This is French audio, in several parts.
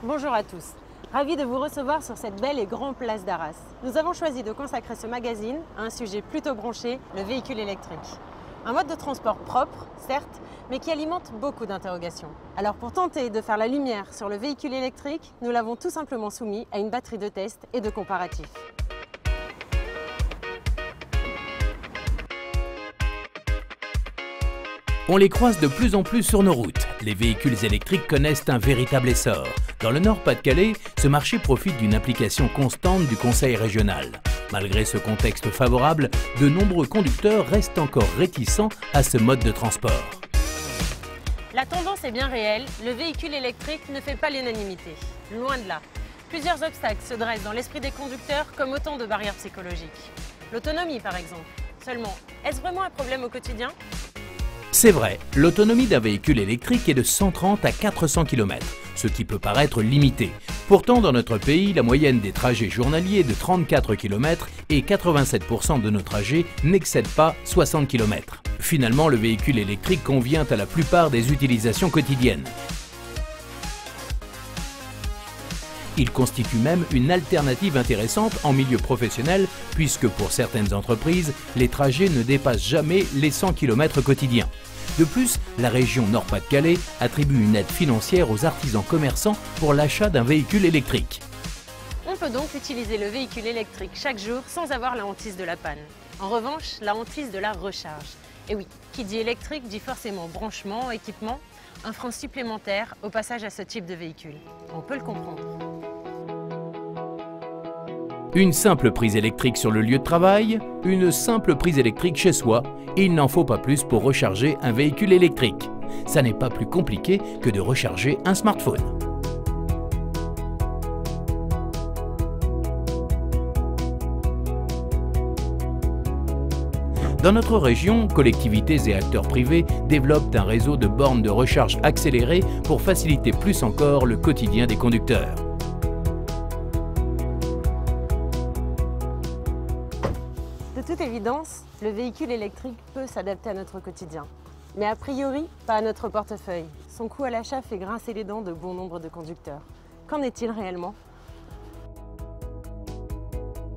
Bonjour à tous. Ravi de vous recevoir sur cette belle et grande place d'Arras. Nous avons choisi de consacrer ce magazine à un sujet plutôt branché, le véhicule électrique. Un mode de transport propre, certes, mais qui alimente beaucoup d'interrogations. Alors pour tenter de faire la lumière sur le véhicule électrique, nous l'avons tout simplement soumis à une batterie de tests et de comparatifs. On les croise de plus en plus sur nos routes. Les véhicules électriques connaissent un véritable essor. Dans le Nord-Pas-de-Calais, ce marché profite d'une implication constante du Conseil régional. Malgré ce contexte favorable, de nombreux conducteurs restent encore réticents à ce mode de transport. La tendance est bien réelle, le véhicule électrique ne fait pas l'unanimité. Loin de là. Plusieurs obstacles se dressent dans l'esprit des conducteurs comme autant de barrières psychologiques. L'autonomie par exemple. Seulement, est-ce vraiment un problème au quotidien ? C'est vrai, l'autonomie d'un véhicule électrique est de 130 à 400 km, ce qui peut paraître limité. Pourtant, dans notre pays, la moyenne des trajets journaliers est de 34 km et 87% de nos trajets n'excèdent pas 60 km. Finalement, le véhicule électrique convient à la plupart des utilisations quotidiennes. Il constitue même une alternative intéressante en milieu professionnel puisque pour certaines entreprises, les trajets ne dépassent jamais les 100 km quotidiens. De plus, la région Nord-Pas-de-Calais attribue une aide financière aux artisans commerçants pour l'achat d'un véhicule électrique. On peut donc utiliser le véhicule électrique chaque jour sans avoir la hantise de la panne. En revanche, la hantise de la recharge. Et oui, qui dit électrique dit forcément branchement, équipement, un frein supplémentaire au passage à ce type de véhicule. On peut le comprendre. Une simple prise électrique sur le lieu de travail, une simple prise électrique chez soi, et il n'en faut pas plus pour recharger un véhicule électrique. Ça n'est pas plus compliqué que de recharger un smartphone. Dans notre région, collectivités et acteurs privés développent un réseau de bornes de recharge accélérées pour faciliter plus encore le quotidien des conducteurs. De toute évidence, le véhicule électrique peut s'adapter à notre quotidien. Mais a priori, pas à notre portefeuille. Son coût à l'achat fait grincer les dents de bon nombre de conducteurs. Qu'en est-il réellement ?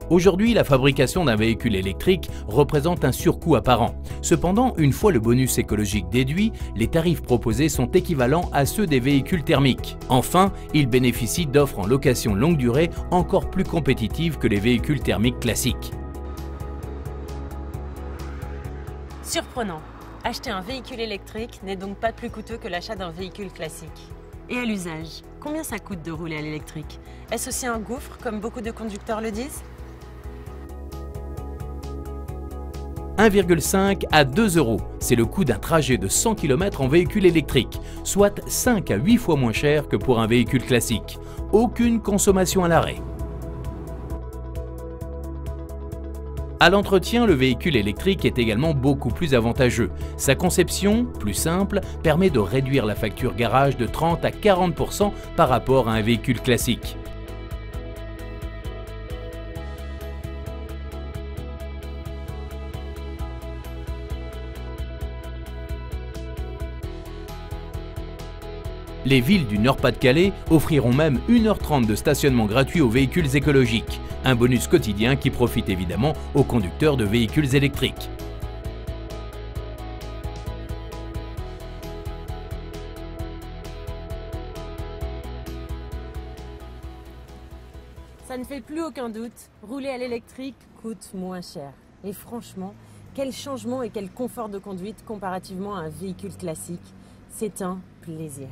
Aujourd'hui, la fabrication d'un véhicule électrique représente un surcoût apparent. Cependant, une fois le bonus écologique déduit, les tarifs proposés sont équivalents à ceux des véhicules thermiques. Enfin, ils bénéficient d'offres en location longue durée encore plus compétitives que les véhicules thermiques classiques. Surprenant. Acheter un véhicule électrique n'est donc pas plus coûteux que l'achat d'un véhicule classique. Et à l'usage, combien ça coûte de rouler à l'électrique? Est-ce aussi un gouffre, comme beaucoup de conducteurs le disent? 1,5 à 2 €, c'est le coût d'un trajet de 100 km en véhicule électrique, soit 5 à 8 fois moins cher que pour un véhicule classique. Aucune consommation à l'arrêt. À l'entretien, le véhicule électrique est également beaucoup plus avantageux. Sa conception, plus simple, permet de réduire la facture garage de 30 à 40% par rapport à un véhicule classique. Les villes du Nord-Pas-de-Calais offriront même 1h30 de stationnement gratuit aux véhicules écologiques, un bonus quotidien qui profite évidemment aux conducteurs de véhicules électriques. Ça ne fait plus aucun doute, rouler à l'électrique coûte moins cher. Et franchement, quel changement et quel confort de conduite comparativement à un véhicule classique. C'est un plaisir.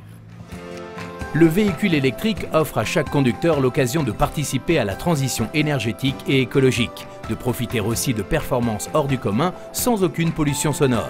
Le véhicule électrique offre à chaque conducteur l'occasion de participer à la transition énergétique et écologique, de profiter aussi de performances hors du commun sans aucune pollution sonore.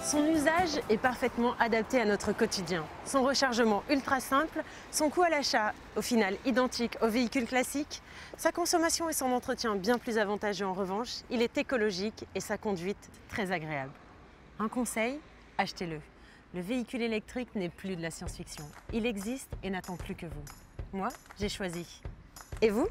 Son usage est parfaitement adapté à notre quotidien. Son rechargement ultra simple, son coût à l'achat au final identique au véhicule classique, sa consommation et son entretien bien plus avantageux en revanche, il est écologique et sa conduite très agréable. Un conseil, achetez-le. Le véhicule électrique n'est plus de la science-fiction. Il existe et n'attend plus que vous. Moi, j'ai choisi. Et vous ?